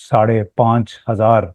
5,500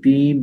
3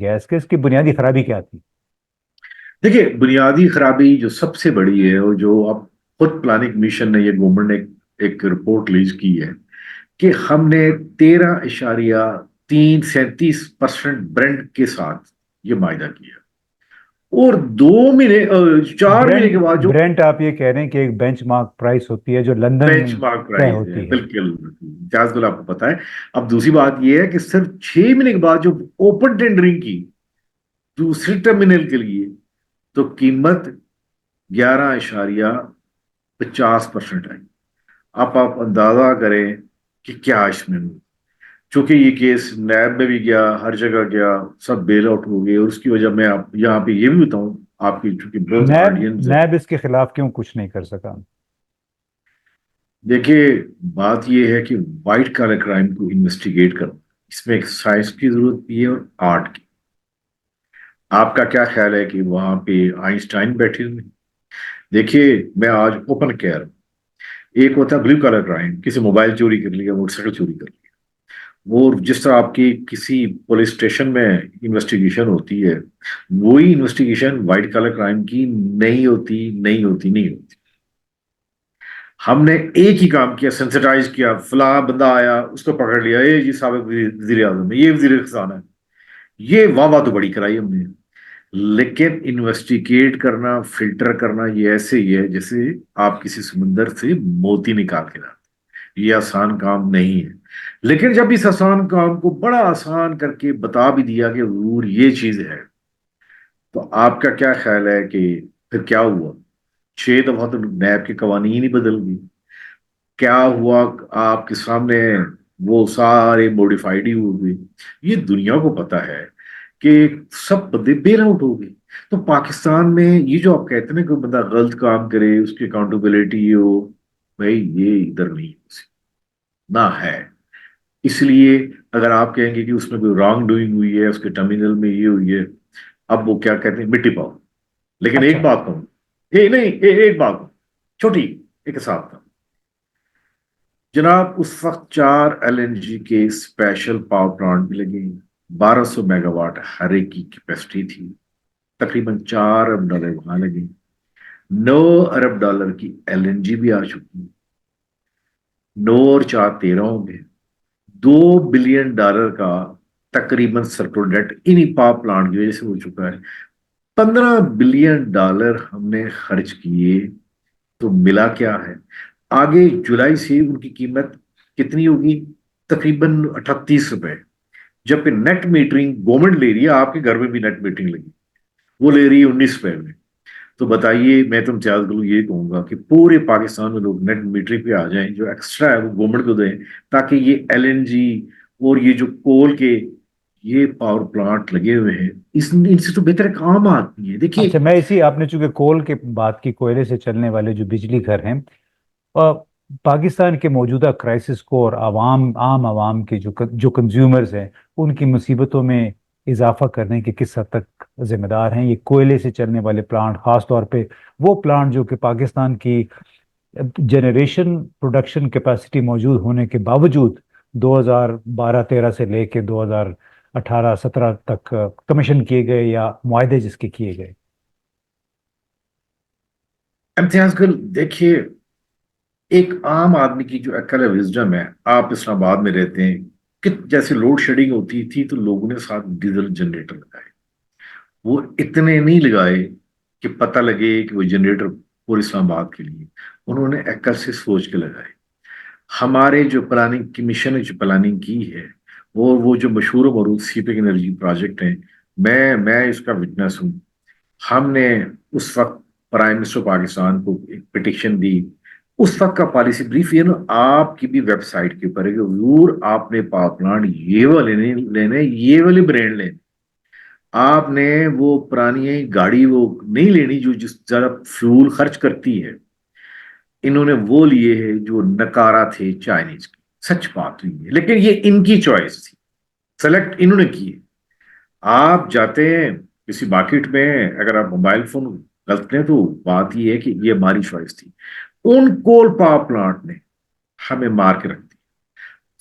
gas کے، اس کی بنیادی خرابی کیا تھی؟ دیکھیے بنیادی خرابی جو سب سے بڑی ہے، اور جو اب خود پلاننگ کمیشن نے، یہ گورنمنٹ نے ایک رپورٹ ریلیز کی ہے کہ ہم نے 13.37% برنٹ کے ساتھ یہ معاہدہ کیا، اور 2 مہینے 4 مہینے کے برینٹ بعد جو برینٹ آپ یہ کہہ رہے ہیں کہ ایک بینچ مارک پرائس ہوتی ہے جو لندن بینچ میں مارک طے پرائز ہے، ہوتی ہے؟ بالکل جاز گل آپ کو پتا ہے۔ اب دوسری بات یہ ہے کہ صرف 6 مہینے کے بعد جو اوپن ٹینڈرنگ کی دوسری ٹرمینل کے لیے، تو قیمت 11.50% آئی۔ آپ اندازہ کریں کہ کیا اس میں ہوا۔ چونکہ یہ کیس نیب میں بھی گیا، ہر جگہ گیا، سب بیل آؤٹ ہو گئے، اور اس کی وجہ میں آپ یہاں پہ یہ بھی بتاؤں آپ کی، چونکہ بہت نیب آڈینس ہے۔ نیب اس کے خلاف کیوں کچھ نہیں کر سکا؟ دیکھیے بات یہ ہے کہ وائٹ کالر کرائم کو انویسٹیگیٹ کرو، اس میں ایک سائنس کی ضرورت بھی ہے اور آرٹ کی۔ آپ کا کیا خیال ہے کہ وہاں پہ آئنسٹائن بیٹھے ہوئے ہیں؟ دیکھیے میں آج اوپن کہہ رہا ہوں، ایک ہوتا ہے بلو کالر کرائم، کسی موبائل چوری کر لیا، موٹر سائیکل چوری کر لیا، وہ جس طرح آپ کی کسی پولیس اسٹیشن میں انویسٹیگیشن ہوتی ہے، وہی انویسٹیگیشن وائٹ کالر کرائم کی نہیں ہوتی، نہیں ہوتی، نہیں ہوتی۔ ہم نے ایک ہی کام کیا، سینسٹائز کیا، فلاں بندہ آیا، اس کو پکڑ لیا، اے جی سابق وزیر اعظم ہے، یہ وزیر خزانہ ہے، یہ واہ واہ تو بڑی کرائی ہم نے۔ لیکن انویسٹیگیٹ کرنا، فلٹر کرنا، یہ ایسے ہی ہے جیسے آپ کسی سمندر سے موتی نکال کے لاتے، یہ آسان کام نہیں ہے۔ لیکن جب اس آسان کام کو بڑا آسان کر کے بتا بھی دیا کہ حضور یہ چیز ہے، تو آپ کا کیا خیال ہے کہ پھر کیا ہوا؟ 6 دفعہ تو نیب کے قوانین ہی بدل گئی۔ کیا ہوا آپ کے سامنے؟ وہ سارے موڈیفائڈ ہی ہو گئے۔ یہ دنیا کو پتا ہے کہ سب بندے بیل آؤٹ ہو گئے۔ تو پاکستان میں یہ جو آپ کہتے ہیں نا کہ بندہ غلط کام کرے اس کی اکاؤنٹیبلٹی ہو، بھائی یہ ادھر نہیں ہو سکتی، نہ ہے۔ اس لیے اگر آپ کہیں گے کہ اس میں کوئی رانگ ڈوئنگ ہوئی ہے، اس کے ٹرمینل میں یہ ہوئی ہے، اب وہ کیا کہتے ہیں، مٹی پاؤ۔ لیکن اچھا، ایک بات کہوں، نہیں ایک بات کہوں، چھوٹی ایک حساب تھا جناب، اس وقت 4 LNG کے اسپیشل پاور پلانٹ بھی لگے، 1200 میگا واٹ ہر ایک کی کیپیسٹی تھی، تقریباً $4 ارب وہاں لگے، $9 ارب کی LNG بھی آ چکی، 9 اور 4 13 ہو گئے، $2 بلین کا تقریباً سرکل ڈیٹ انہی پاور پلانٹ کی وجہ سے ہو چکا ہے۔ $15 بلین ہم نے خرچ کیے، تو ملا کیا ہے؟ آگے جولائی سے ان کی قیمت کتنی ہوگی؟ تقریباً $38۔ جبکہ نیٹ میٹرنگ گورنمنٹ لے رہی ہے، آپ کے گھر میں بھی نیٹ میٹرنگ لگی، وہ لے رہی ہے $19 میں۔ تو بتائیے، میں تو امتیاز گلو یہ کہوں گا کہ پورے پاکستان میں لوگ نیٹ میٹرنگ پہ آ جائیں، جو ایکسٹرا ہے وہ گورنمنٹ کو دیں، تاکہ یہ LNG اور یہ جو کول کے یہ پاور پلانٹ لگے ہوئے ہیں، ان سے تو بہتر کام آتی ہے۔ دیکھیے اچھا، میں اسی آپ نے چونکہ کول کے بات کی، کوئلے سے چلنے والے جو بجلی گھر ہیں، اور پاکستان کے موجودہ کرائسس کو اور عام عوام کے جو کنزیومرز ہیں ان کی مصیبتوں میں اضافہ کرنے کے کس حد تک ذمہ دار ہیں یہ کوئلے سے چلنے والے پلانٹ، خاص طور پہ وہ پلانٹ جو کہ پاکستان کی جنریشن پروڈکشن کیپیسٹی موجود ہونے کے باوجود 2012-13 سے لے کے 2018-17 تک کمیشن کیے گئے یا معاہدے جس کے کیے گئے؟ امتیاز گل دیکھیے، ایک عام آدمی کی جو عقل ہے، وزڈم ہے، آپ اسلام آباد میں رہتے ہیں، کہ جیسے لوڈ شیڈنگ ہوتی تھی تو لوگوں نے ساتھ ڈیزل جنریٹر لگائے، وہ اتنے نہیں لگائے کہ پتہ لگے کہ وہ جنریٹر پورے اسلام آباد کے لیے، انہوں نے عقل سے سوچ کے لگائے۔ ہمارے جو پلاننگ کمیشن نے جو پلاننگ کی ہے، وہ جو مشہور و معروف سیپنگ انرجی پروجیکٹ ہیں، میں اس کا وٹنس ہوں۔ ہم نے اس وقت پرائم منسٹر پاکستان کو ایک پٹیشن دی، اس وقت کا پالیسی بریف یہ نا آپ کی بھی ویب سائٹ کے اوپر ہے کہ حضور آپ نے پاور پلانٹ یہ والے نہیں لینے، یہ والے برانڈ لینے، آپ نے وہ پرانی گاڑی وہ نہیں لینی جو جس زیادہ فیول خرچ کرتی ہے۔ انہوں نے وہ لیے ہیں جو نکارا تھے چائنیز کی، سچ بات ہوئی ہے، لیکن یہ ان کی چوائس تھی، سلیکٹ انہوں نے کی ہے۔ آپ جاتے ہیں کسی مارکیٹ میں، اگر آپ موبائل فون غلط لیں تو بات یہ ہے کہ یہ ہماری چوائس تھی۔ ان کول پاور پلانٹ نے ہمیں مار کے رکھ دی۔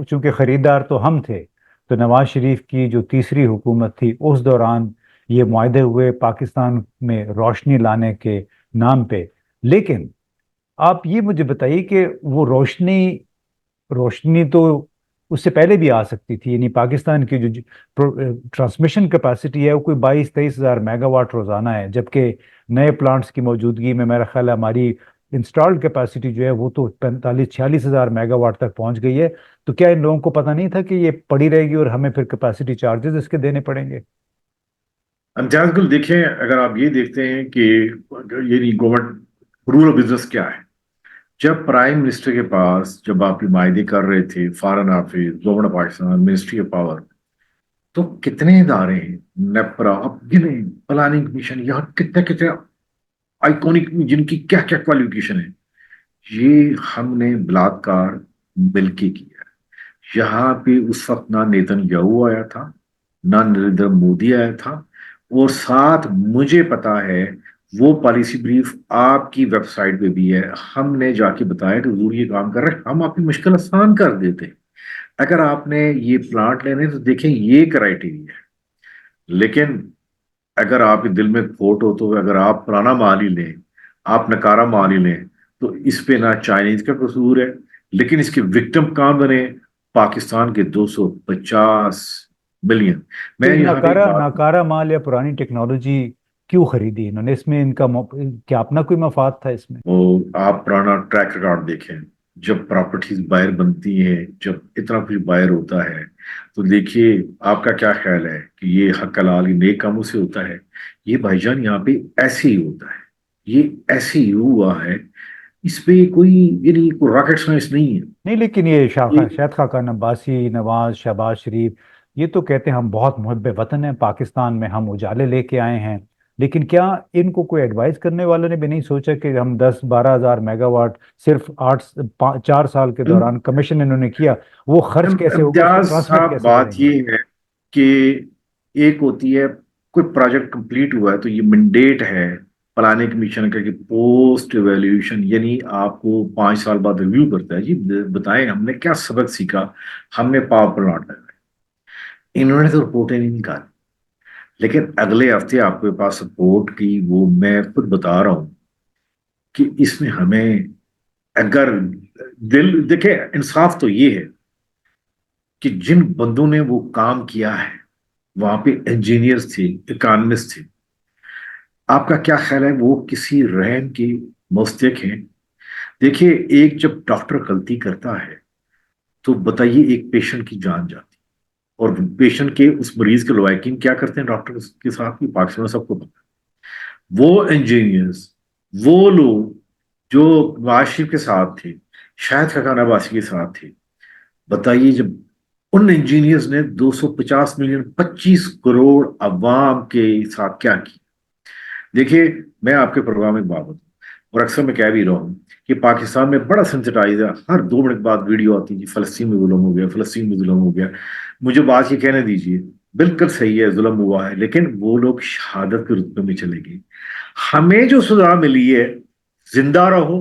چونکہ خریدار تو ہم تھے، تو نواز شریف کی جو تیسری حکومت تھی اس دوران یہ معاہدے ہوئے پاکستان میں روشنی لانے کے نام پہ. لیکن آپ یہ مجھے بتائیے کہ وہ روشنی روشنی تو اس سے پہلے بھی آ سکتی تھی. یعنی پاکستان کی جو ٹرانسمیشن کیپیسٹی ہے وہ کوئی 22-23 ہزار میگا واٹ روزانہ ہے، جبکہ نئے پلانٹس کی موجودگی میں میرا خیال ہے ہماری انسٹالڈ کیپیسٹی جو ہے وہ تو 45-46 ہزار میگا واٹ تک پہنچ گئی ہے. تو کیا ان لوگوں کو پتہ نہیں تھا کہ یہ پڑی رہے گی اور ہمیں پھر کیپیسٹی چارجز اس کے دینے پڑیں گے؟ امتیاز گل دیکھیں، اگر آپ یہ دیکھتے ہیں کہ یعنی گورنمنٹ رول آف بزنس کیا ہے. جب پرائم منسٹر کے پاس جب آپ یہ معاہدے کر رہے تھے foreign office, government of Pakistan, ministry of power, تو کتنے ادارے ہیں، نیپرا، اب گنے، پلاننگ کمیشن، یہاں کتنے کتنے آئیکونک جن کی کیا کیا کوالیفکیشن ہے. یہ ہم نے بلاکار مل کے کیا. یہاں پہ اس وقت نہ نیتن یاہو آیا تھا، نہ نریندر مودی آیا تھا، اور ساتھ مجھے پتا ہے وہ پالیسی بریف آپ کی ویب سائٹ پہ بھی ہے. ہم نے جا کے بتایا کہ حضور یہ کام کر رہے ہیں، ہم آپ کی مشکل آسان کر دیتے ہیں. اگر آپ نے یہ پلانٹ لینے تو دیکھیں یہ کرائیٹیریا ہے. لیکن اگر آپ کے دل میں کھوٹ ہو تو اگر آپ پرانا مال ہی لیں، آپ نکارا مال ہی لیں، تو اس پہ نہ چائنیز کا قصور ہے، لیکن اس کے وکٹم کہاں بنے؟ پاکستان کے 250 ملین. تو میں یہ یہاں پہ ایک بات، ناکارہ مال یا پرانی ٹیکنالوجی کیوں خریدی انہوں نے؟ اس میں ان کا کیا اپنا کوئی مفاد تھا اس میں؟ وہ آپ پرانا ٹریک ریکارڈ دیکھیں. جب پراپرٹیز باہر بنتی ہیں، جب اتنا کچھ باہر ہوتا ہے، تو دیکھیے آپ کا کیا خیال ہے کہ یہ حق حلال نیک کاموں سے ہوتا ہے؟ یہ بھائی جان یہاں پہ ایسے ہی ہوتا ہے. یہ ایسے ہی ہوا ہے. اس پہ کوئی یعنی کوئی راکٹ سائنس نہیں ہے. نہیں، لیکن یہ یہ شاید خاقان عباسی، نواز، شہباز شریف، یہ تو کہتے ہیں ہم بہت محب وطن ہیں، پاکستان میں ہم اجالے لے کے آئے ہیں. لیکن کیا ان کو کوئی ایڈوائز کرنے والوں نے بھی نہیں سوچا کہ ہم 10-12 ہزار میگا واٹ صرف 4 سال کے دوران کمیشن انہوں نے کیا، وہ خرچ کیسے ہوگا، اس کو امتیاز ٹرانسمٹ صاحب، کیسے کریں بات گے؟ یہ ہے کہ ایک ہوتی ہے کوئی پروجیکٹ کمپلیٹ ہوا ہے تو یہ منڈیٹ ہے پلاننگ کمیشن کا کہ پوسٹ ایویلیوشن، یعنی آپ کو 5 سال بعد ریویو کرتا ہے. جی بتائیں ہم نے کیا سبق سیکھا. ہم نے پاور پلانٹ لگائے، انہوں نے تو رپورٹیں نہیں نکالی، لیکن اگلے ہفتے آپ کے پاس سپورٹ کی وہ میں خود بتا رہا ہوں کہ اس میں ہمیں اگر دل دیکھے، انصاف تو یہ ہے کہ جن بندوں نے وہ کام کیا ہے وہاں پہ انجینئرز تھے، اکانومسٹ تھے. آپ کا کیا خیال ہے وہ کسی رحم کی مستحق ہیں؟ دیکھیے ایک جب ڈاکٹر غلطی کرتا ہے تو بتائیے ایک پیشنٹ کی جان جاتی ہے، اور پیشنٹ کے اس مریض کے لوائکین کیا کرتے ہیں ڈاکٹر کے ساتھ بھی پاکستان میں سب کو پتا ہے. وہ انجینئرز، وہ لوگ جو نواز شریف کے ساتھ تھے، شاہد خاقان عباسی کے ساتھ تھے، بتائیے جب ان انجینئرز نے 250 ملین 25 کروڑ عوام کے ساتھ کیا کی. دیکھیے میں آپ کے پروگرام میں بات بتاؤں، اور اکثر میں کہہ بھی رہا ہوں کہ پاکستان میں بڑا سینسٹائز ہے. ہر 2 منٹ بعد ویڈیو آتی ہے فلسطین میں ظلم ہو گیا، فلسطین میں ظلم ہو گیا. مجھے بات یہ کہنے دیجیے، بالکل صحیح ہے ظلم ہوا ہے، لیکن وہ لوگ شہادت کے رتبے میں چلے گئے. ہمیں جو سزا ملی ہے، زندہ رہو،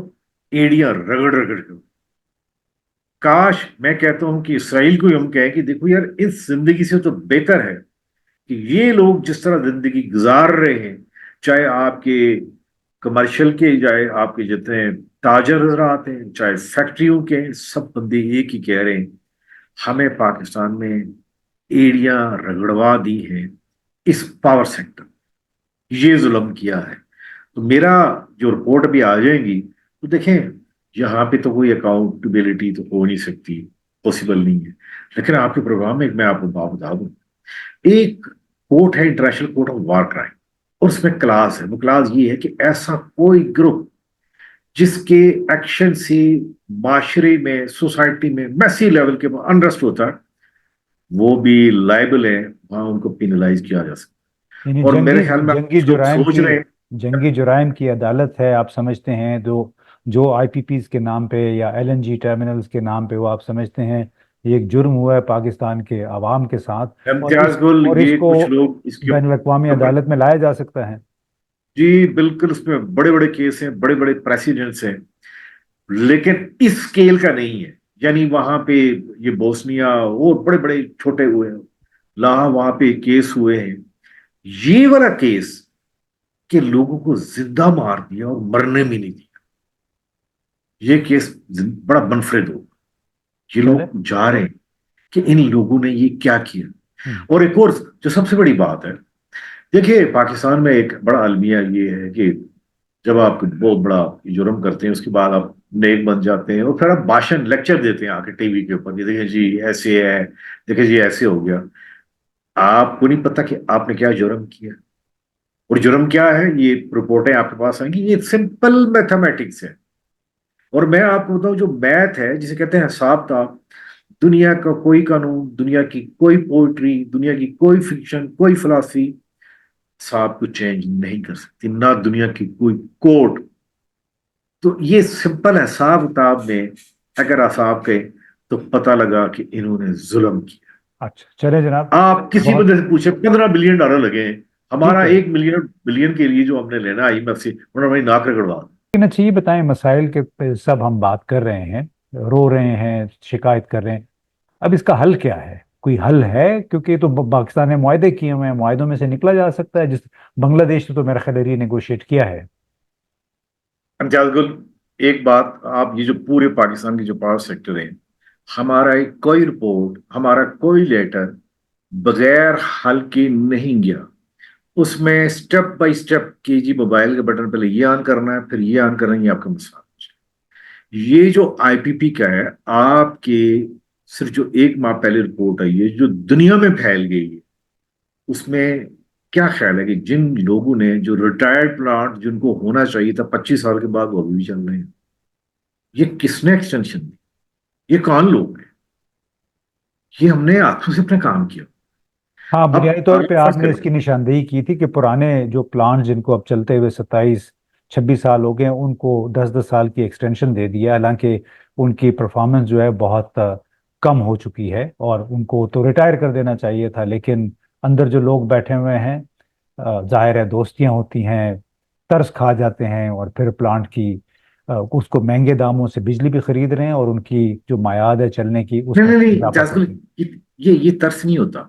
ایڑیاں رگڑ رگڑ کر. کاش میں کہتا ہوں کہ اسرائیل کو ہم کہیں کہ دیکھو یار اس زندگی سے تو بہتر ہے کہ یہ لوگ جس طرح زندگی گزار رہے ہیں، چاہے آپ کے کمرشل کے، چاہے آپ کے جتنے تاجر حضرات ہیں، چاہے فیکٹریوں کے، سب بندے ایک ہی کہہ رہے ہیں ہمیں پاکستان میں ایڑیاں رگڑوا دی ہیں اس پاور سیکٹر، یہ ظلم کیا ہے. تو میرا جو رپورٹ بھی آ جائیں گی تو دیکھیں یہاں پہ تو کوئی اکاؤنٹیبلٹی تو ہو نہیں سکتی، پاسبل نہیں ہے. لیکن آپ کے پروگرام میں میں آپ کو بات بتا دوں، ایک کورٹ ہے international court of war crime, اور اس میں کلاس ہے. وہ کلاس یہ ہے کہ ایسا کوئی گروپ جس کے ایکشن سے معاشرے میں، سوسائٹی میں میسی لیول کے انرسٹ ہوتا ہے، وہ بھی لائبل ہے، وہاں ان کو پینلائز کیا جا سکتا یعنی ہے. اور میرے خیال میں جنگی کچھ لوگ جرائم سوچ کی رہے ہیں. جنگی جرائم کی عدالت ہے آپ سمجھتے ہیں؟ جو آئی پی پیز کے نام پہ یا ایل این جی ٹرمینلز کے نام پہ وہ آپ سمجھتے ہیں یہ ایک جرم ہوا ہے پاکستان کے عوام کے ساتھ، اور امتیاز گل، اس یہ کو کچھ لوگ اس کے بین الاقوامی اوپر، عدالت میں لایا جا سکتا ہے؟ جی بالکل اس میں بڑے بڑے کیس ہیں، بڑے بڑے پریسیڈنٹس ہیں، لیکن اس اسکیل کا نہیں ہے. یعنی وہاں پہ یہ بوسنیا اور بڑے بڑے چھوٹے ہوئے ہیں، وہاں پہ کیس ہوئے ہیں، یہ والا کیس کہ لوگوں کو زندہ مار دیا اور مرنے بھی نہیں دیا، یہ کیس بڑا منفرد ہو، یہ چلے. لوگ جا رہے ہیں کہ ان لوگوں نے یہ کیا کیا۔ ہم، اور ایک اور جو سب سے بڑی بات ہے، دیکھیے پاکستان میں ایک بڑا المیہ یہ ہے کہ جب آپ بہت بڑا جرم کرتے ہیں اس کے بعد آپ نیک بن جاتے ہیں اور پھر آپ بھاشن لیکچر دیتے ہیں آ کے ٹی وی کے اوپر، یہ دیکھیں جی ایسے ہے، دیکھیں جی ایسے ہو گیا۔ آپ کو نہیں پتا کہ آپ نے کیا جرم کیا، اور جرم کیا ہے یہ رپورٹیں آپ کے پاس آئیں گی، یہ سمپل میتھمیٹکس ہے۔ اور میں آپ کو بتاؤں جو میتھ ہے جسے کہتے ہیں حساب تھا، دنیا کا کوئی قانون، دنیا کی کوئی پوئٹری، دنیا کی کوئی فکشن، کوئی فلسفی حساب کو چینج نہیں کر سکتی، نہ دنیا کی کوئی کوڈ۔ تو یہ سمپل حساب کتاب میں اگر حساب کے تو پتہ لگا کہ انہوں نے ظلم کیا۔ اچھا چلے جناب. آپ کسی بہت بندے سے پوچھیں $15 بلین لگے ہیں، ہمارا ٹھیک ہے. 1 ملین کے لیے جو ہم نے لینا IMF سے، انہوں نے ہماری ناک رگڑوا دی۔ لیکن اچھا یہ بتائیں، مسائل کے پہ سب ہم بات کر رہے ہیں، رو رہے ہیں، شکایت کر رہے ہیں، اب اس کا حل کیا ہے؟ کوئی حل ہے؟ کیونکہ یہ تو پاکستان نے معاہدے کیے ہوئے ہیں، معاہدوں میں سے نکلا جا سکتا ہے. جس بنگلہ دیش نے تو میرا خیال ہے نیگوشیٹ کیا ہے. امتیاز گل، ایک بات، آپ یہ جو پورے پاکستان کی جو پاور سیکٹر ہیں، ہمارا کوئی رپورٹ، ہمارا کوئی لیٹر بغیر حل کے نہیں گیا۔ اس میں سٹیپ بائی سٹیپ کہ جی موبائل کے بٹن پہلے یہ آن کرنا ہے، پھر یہ آن کرنا ہے، یہ آپ کا مسئلہ۔ یہ جو IPP کا ہے، آپ کے صرف جو 1 ماہ پہلے رپورٹ آئی ہے جو دنیا میں پھیل گئی ہے، اس میں کیا خیال ہے کہ جن لوگوں نے جو ریٹائرڈ پلانٹ جن کو ہونا چاہیے تھا 25 سال کے بعد وہ ابھی بھی چل رہے ہیں، یہ کس نے ایکسٹینشن دی؟ یہ کون لوگ ہیں؟ یہ ہم نے ہاتھوں سے اپنا کام کیا۔ ہاں، اب بنیادی طور آگے پہ آپ فرض نے اس کریں، کی نشاندہی کی تھی کہ پرانے جو پلانٹ جن کو اب چلتے ہوئے 27-26 سال ہو گئے ہیں، ان کو 10-10 سال کی ایکسٹینشن دے دیا، حالانکہ ان کی پرفارمنس جو ہے بہت کم ہو چکی ہے اور ان کو تو ریٹائر کر دینا چاہیے تھا. لیکن اندر جو لوگ بیٹھے ہوئے ہیں، ظاہر ہے دوستیاں ہوتی ہیں، ترس کھا جاتے ہیں اور پھر پلانٹ کی اس کو مہنگے داموں سے بجلی بھی خرید رہے ہیں اور ان کی جو میعاد ہے چلنے کی اس نہیں میں نہیں بھی نہیں اضافہ جاز کر گل، دیں. یہ ترس نہیں ہوتا،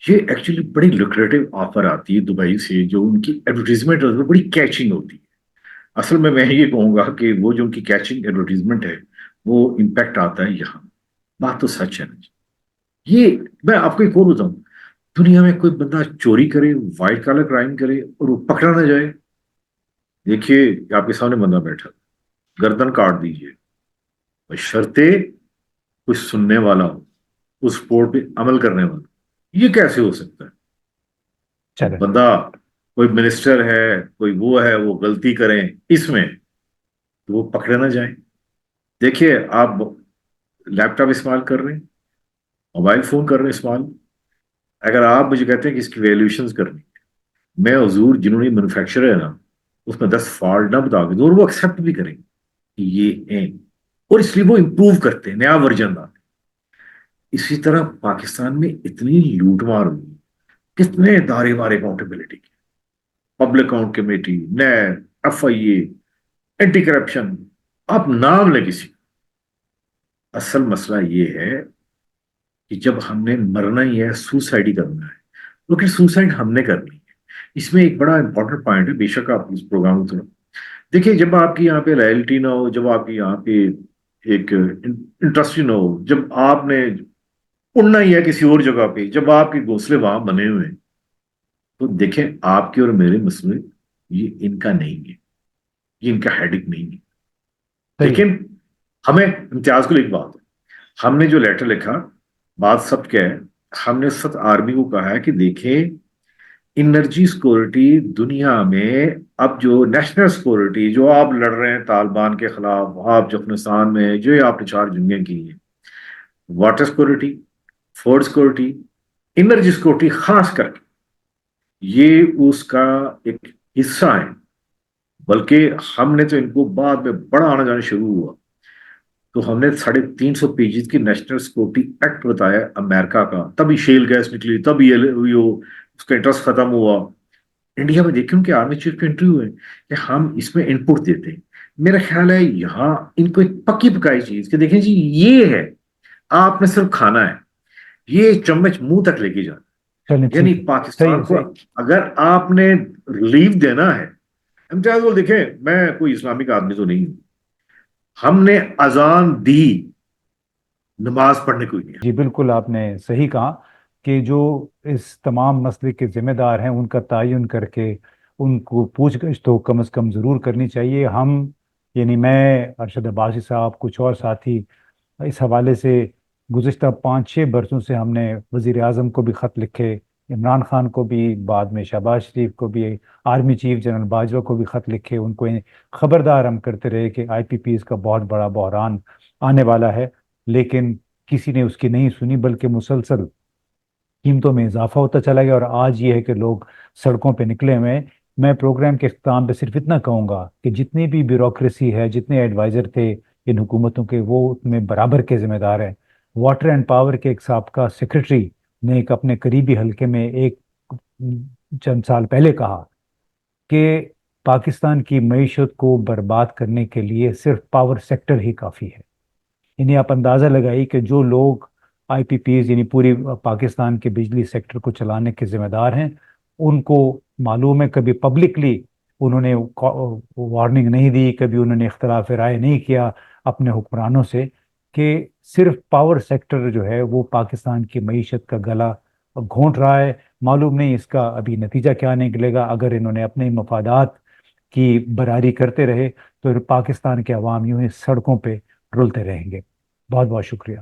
یہ ایکچولی بڑی لوکریٹو آفر آتی ہے دبئی سے، جو ان کی ایڈورٹیزمنٹ ہوتی ہے بڑی کیچنگ ہوتی ہے۔ اصل میں یہ کہوں گا کہ وہ جو ان کی کیچنگ ایڈورٹیزمنٹ ہے وہ امپیکٹ آتا ہے یہاں، بات تو سچ ہے نا جی۔ یہ میں آپ کو ایک اور بتاؤں، دنیا میں کوئی بندہ چوری کرے، وائٹ کالر کرائم کرے اور وہ پکڑا نہ جائے، دیکھیے آپ کے سامنے بندہ بیٹھا، گردن کاٹ دیجیے، بشرطے کوئی سننے والا ہو، اس رپورٹ پہ عمل کرنے والا۔ یہ کیسے ہو سکتا ہے؟ اب چلے. بندہ کوئی منسٹر ہے، کوئی وہ ہے، وہ غلطی کریں اس میں تو وہ پکڑے نہ جائیں۔ دیکھیے آپ لیپ ٹاپ استعمال کر رہے ہیں، موبائل فون کر رہے ہیں استعمال، اگر آپ مجھے کہتے ہیں کہ اس کی ویلیوشنز کرنی، میں حضور جنہوں نے مینوفیکچر ہے نا اس میں 10 فالٹ نہ بتا کے دوں اور وہ ایکسیپٹ بھی کریں کہ یہ ہیں، اور اس لیے وہ امپروو کرتے ہیں، نیا ورژن آتا ہے۔ اسی طرح پاکستان میں اتنی لوٹ مار ہوئی، کتنے ادارے مارے اکاؤنٹیبلٹی کے، public account committee, NAB, FIA، anti corruption, آپ نام لیں کسی۔ اصل مسئلہ یہ ہے کہ جب ہم نے مرنا ہی ہے، سوسائڈ ہی کرنا ہے، لیکن سوسائڈ ہم نے کرنی ہے۔ اس میں ایک بڑا امپورٹنٹ پوائنٹ ہے، بے شک آپ اس پروگرام کو دیکھیے، جب آپ کی یہاں پہ لائلٹی نہ ہو، جب آپ کی یہاں پہ ایک انٹرسٹ نہ ہو، جب آپ نے اڑنا ہی ہے کسی اور جگہ پہ، جب آپ کے گھونسلے وہاں بنے ہوئے ہیں، تو دیکھیں آپ کے اور میرے مسئلے یہ ان کا نہیں ہے، یہ ان کا ہیڈک نہیں ہے۔ صحیح ہے. لیکن ہمیں امتیاز کو ایک بات، ہم نے جو لیٹر لکھا، بات سب کیا ہے، ہم نے سب آرمی کو کہا ہے کہ دیکھیں انرجی سیکورٹی دنیا میں، اب جو نیشنل سیکورٹی جو آپ لڑ رہے ہیں طالبان کے خلاف، آپ جو افغانستان میں جو آپ نے 4 جنگیں کی ہیں، water security, food security, energy security خاص کر کے، یہ اس کا ایک حصہ ہے۔ بلکہ ہم نے تو ان کو بعد میں بڑا آنا جانا شروع ہوا تو ہم نے 350 پیجز کی نیشنل سیکورٹی ایکٹ بتایا امریکہ کا، تبھی شیل گیس نکلی، تبھی اس کا انٹرسٹ ختم ہوا۔ انڈیا میں دیکھیں ان کے آرمی چیف کے انٹرویو ہے کہ ہم اس میں ان پٹ دیتے ہیں، میرا خیال ہے یہاں ان کو ایک پکی پکائی چیز کہ دیکھیں جی یہ ہے، آپ نے صرف کھانا ہے، یہ چمچ منہ تک لے کے جانا، چلیں یعنی ٹھیک ہے، صحیح پاکستان ہے، کو صحیح. اگر آپ نے ریلیف دینا ہے، امتیاز وہ دیکھیں میں کوئی اسلامک آدمی تو نہیں ہوں، ہم نے اذان دی، نماز پڑھنے کوئی نہیں ہے۔ جی بالکل آپ نے صحیح کہا کہ جو اس تمام مسئلے کے ذمہ دار ہیں ان کا تعین کر کے ان کو پوچھ گچھ تو کم از کم ضرور کرنی چاہیے. ہم یعنی میں، ارشد عباسی صاحب، کچھ اور ساتھی اس حوالے سے گزشتہ 5-6 برسوں سے ہم نے وزیر اعظم کو بھی خط لکھے، عمران خان کو بھی، بعد میں شہباز شریف کو بھی، آرمی چیف جنرل باجوہ کو بھی خط لکھے. ان کو خبردار ہم کرتے رہے کہ آئی پی پیز کا بہت بڑا بحران آنے والا ہے، لیکن کسی نے اس کی نہیں سنی، بلکہ مسلسل قیمتوں میں اضافہ ہوتا چلا گیا. اور آج یہ ہے کہ لوگ سڑکوں پہ نکلے ہوئے ہیں. میں پروگرام کے اختتام پہ صرف اتنا کہوں گا کہ جتنی بھی بیوروکریسی ہے، جتنے ایڈوائزر تھے ان حکومتوں کے، وہ اس میں برابر کے ذمہ دار ہیں. واٹر اینڈ پاور کے ایک سابقہ سیکرٹری نے ایک اپنے قریبی حلقے میں ایک چند سال پہلے کہا کہ پاکستان کی معیشت کو برباد کرنے کے لیے صرف پاور سیکٹر ہی کافی ہے. انہیں آپ اندازہ لگائی کہ جو لوگ آئی پی پیز یعنی پوری پاکستان کے بجلی سیکٹر کو چلانے کے ذمہ دار ہیں، ان کو معلوم ہے کبھی پبلکلی انہوں نے وارننگ نہیں دی، کبھی انہوں نے اختلاف رائے نہیں کیا اپنے حکمرانوں سے کہ صرف پاور سیکٹر جو ہے وہ پاکستان کی معیشت کا گلا گھونٹ رہا ہے. معلوم نہیں اس کا ابھی نتیجہ کیا نکلے گا. اگر انہوں نے اپنے مفادات کی براری کرتے رہے تو پاکستان کے عوام یوں ہی سڑکوں پہ رلتے رہیں گے. بہت بہت شکریہ.